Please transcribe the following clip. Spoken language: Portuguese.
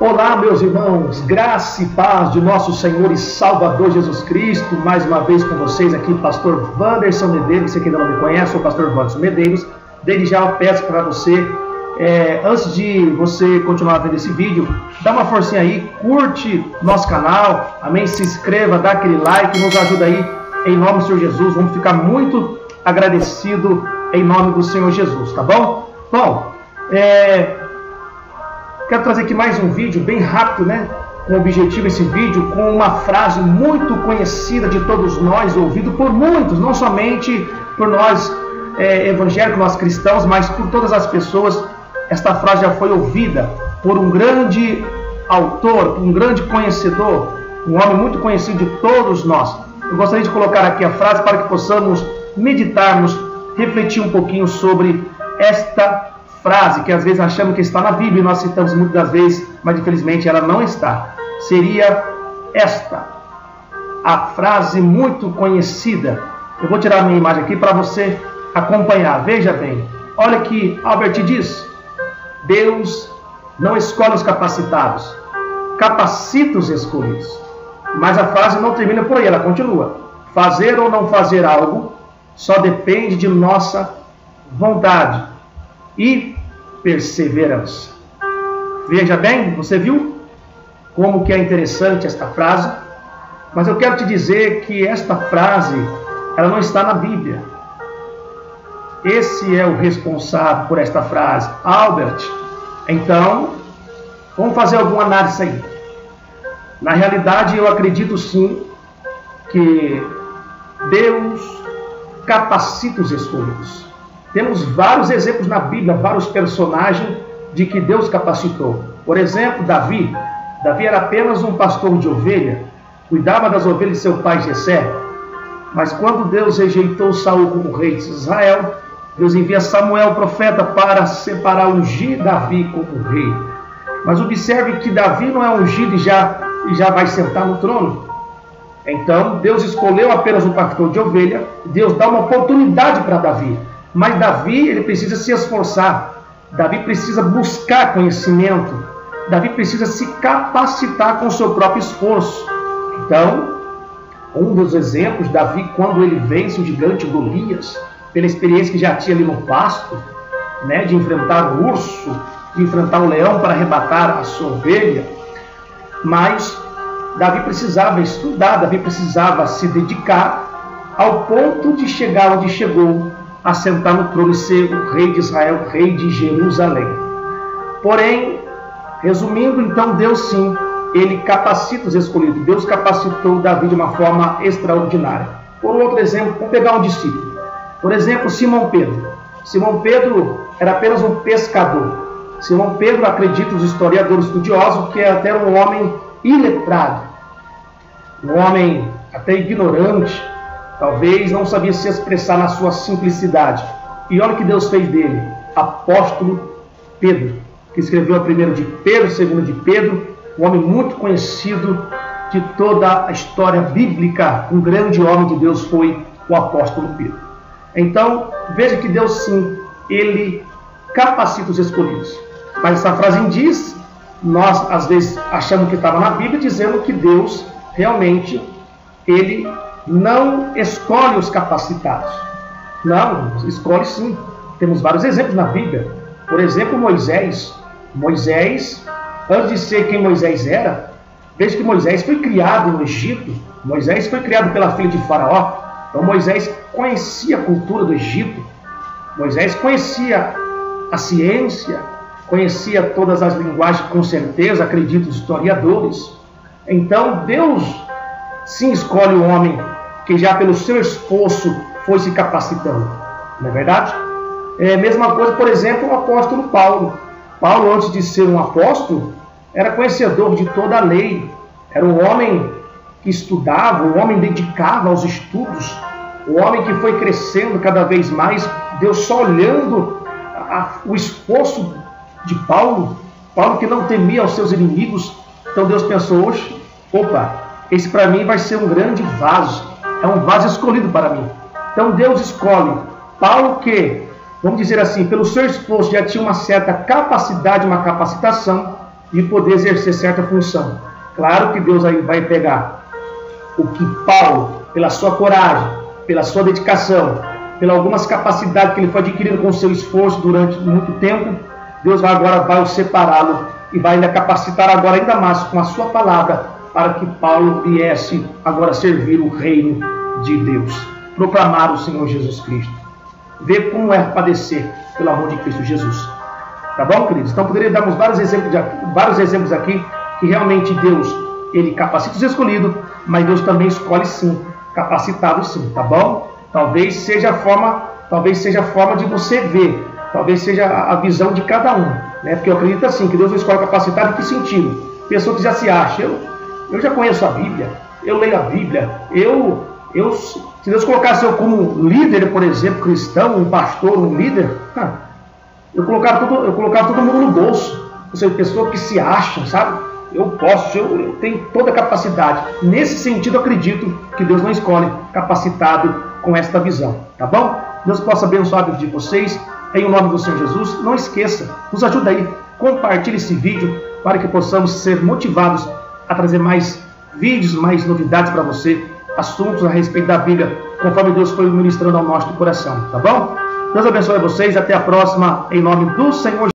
Olá, meus irmãos, graça e paz de nosso Senhor e Salvador Jesus Cristo. Mais uma vez com vocês aqui, pastor Wanderson Medeiros. Você que ainda não me conhece, sou o pastor Wanderson Medeiros. Desde já eu peço para você, antes de você continuar vendo esse vídeo, dá uma forcinha aí, curte nosso canal, amém? Se inscreva, dá aquele like, nos ajuda aí, em nome do Senhor Jesus. Vamos ficar muito agradecidos em nome do Senhor Jesus, tá bom? Bom, quero trazer aqui mais um vídeo bem rápido, né? Com o objetivo esse vídeo, com uma frase muito conhecida de todos nós, ouvido por muitos, não somente por nós evangélicos, nós cristãos, mas por todas as pessoas. Esta frase já foi ouvida por um grande autor, um grande conhecedor, um homem muito conhecido de todos nós. Eu gostaria de colocar aqui a frase para que possamos meditarmos, refletir um pouquinho sobre esta frase, que às vezes achamos que está na Bíblia, e nós citamos muitas das vezes, mas infelizmente ela não está. Seria esta, a frase muito conhecida. Eu vou tirar a minha imagem aqui para você acompanhar. Veja bem, olha que Albert diz: Deus não escolhe os capacitados, capacita os escolhidos. Mas a frase não termina por aí, ela continua: fazer ou não fazer algo só depende de nossa vontade e perseverança. Veja bem, você viu como que é interessante esta frase? Mas eu quero te dizer que esta frase, ela não está na Bíblia. Esse é o responsável por esta frase, Albert. Então, vamos fazer alguma análise aí. Na realidade, eu acredito sim que Deus capacita os escolhidos. Temos vários exemplos na Bíblia, vários personagens de que Deus capacitou. Por exemplo, Davi. Davi era apenas um pastor de ovelha, cuidava das ovelhas de seu pai Jessé. Mas quando Deus rejeitou Saul como rei de Israel, Deus envia Samuel, o profeta, para separar, ungir Davi como rei. Mas observe que Davi não é ungido e já vai sentar no trono. Então, Deus escolheu apenas um pastor de ovelha, Deus dá uma oportunidade para Davi. Mas Davi, ele precisa se esforçar, Davi precisa buscar conhecimento, Davi precisa se capacitar com o seu próprio esforço. Então, um dos exemplos, Davi, quando ele vence o gigante Golias, pela experiência que já tinha ali no pasto, né, de enfrentar o urso, de enfrentar o leão para arrebatar a sua ovelha, mas Davi precisava estudar, Davi precisava se dedicar ao ponto de chegar onde chegou, a sentar no trono e ser o rei de Israel, rei de Jerusalém. Porém, resumindo, então, Deus sim, ele capacita os escolhidos. Deus capacitou Davi de uma forma extraordinária. Por outro exemplo, vamos pegar um discípulo. Por exemplo, Simão Pedro. Simão Pedro era apenas um pescador. Simão Pedro, acredita os historiadores estudiosos, que era até um homem iletrado, um homem até ignorante, talvez não sabia se expressar na sua simplicidade. E olha o que Deus fez dele, apóstolo Pedro, que escreveu a primeiro de Pedro, segundo de Pedro, um homem muito conhecido de toda a história bíblica. Um grande homem de Deus foi o apóstolo Pedro. Então, veja que Deus sim, ele capacita os escolhidos. Mas essa frase diz, nós às vezes achamos que estava na Bíblia, dizendo que Deus realmente, ele não escolhe os capacitados. Não, escolhe sim. Temos vários exemplos na Bíblia. Por exemplo, Moisés. Moisés, antes de ser quem Moisés era, veja que Moisés foi criado no Egito. Moisés foi criado pela filha de Faraó. Então Moisés conhecia a cultura do Egito. Moisés conhecia a ciência, conhecia todas as linguagens, com certeza, acredito os historiadores. Então Deus sim escolhe o homem que já pelo seu esforço foi se capacitando. Não é verdade? Mesma coisa, por exemplo, o apóstolo Paulo. Paulo, antes de ser um apóstolo, era conhecedor de toda a lei. Era um homem que estudava, um homem dedicado aos estudos, um homem que foi crescendo cada vez mais. Deus só olhando o esforço de Paulo, Paulo que não temia aos seus inimigos. Então Deus pensou, hoje, opa, esse para mim vai ser um grande vaso, é um vaso escolhido para mim. Então Deus escolhe Paulo que, vamos dizer assim, pelo seu esforço já tinha uma certa capacidade, uma capacitação, de poder exercer certa função. Claro que Deus aí vai pegar o que Paulo, pela sua coragem, pela sua dedicação, pelas algumas capacidades que ele foi adquirindo com o seu esforço durante muito tempo, Deus agora vai o separá-lo e vai ainda capacitar agora ainda mais com a sua palavra para que Paulo viesse agora servir o reino de Deus, proclamar o Senhor Jesus Cristo, ver como é padecer pelo amor de Cristo Jesus. Tá bom, queridos? Então poderia darmos vários exemplos aqui que realmente Deus, ele capacita os escolhidos, mas Deus também escolhe sim, capacitado sim, tá bom? Talvez seja a forma de você ver, talvez seja a visão de cada um, né? Porque eu acredito assim, que Deus não escolhe capacitado em que sentido? Pessoa que já se acha, eu já conheço a Bíblia, eu leio a Bíblia, se Deus colocasse eu como líder, por exemplo, cristão, um pastor, um líder, eu colocava todo mundo no bolso. Ou seja, pessoa que se acha, sabe? Eu tenho toda a capacidade. Nesse sentido, eu acredito que Deus não escolhe capacitado com esta visão, tá bom? Deus possa abençoar a vida de vocês, em nome do Senhor Jesus. Não esqueça, nos ajuda aí, compartilhe esse vídeo para que possamos ser motivados a trazer mais vídeos, mais novidades para você, assuntos a respeito da Bíblia, conforme Deus foi ministrando ao nosso coração, tá bom? Deus abençoe vocês, até a próxima, em nome do Senhor Jesus.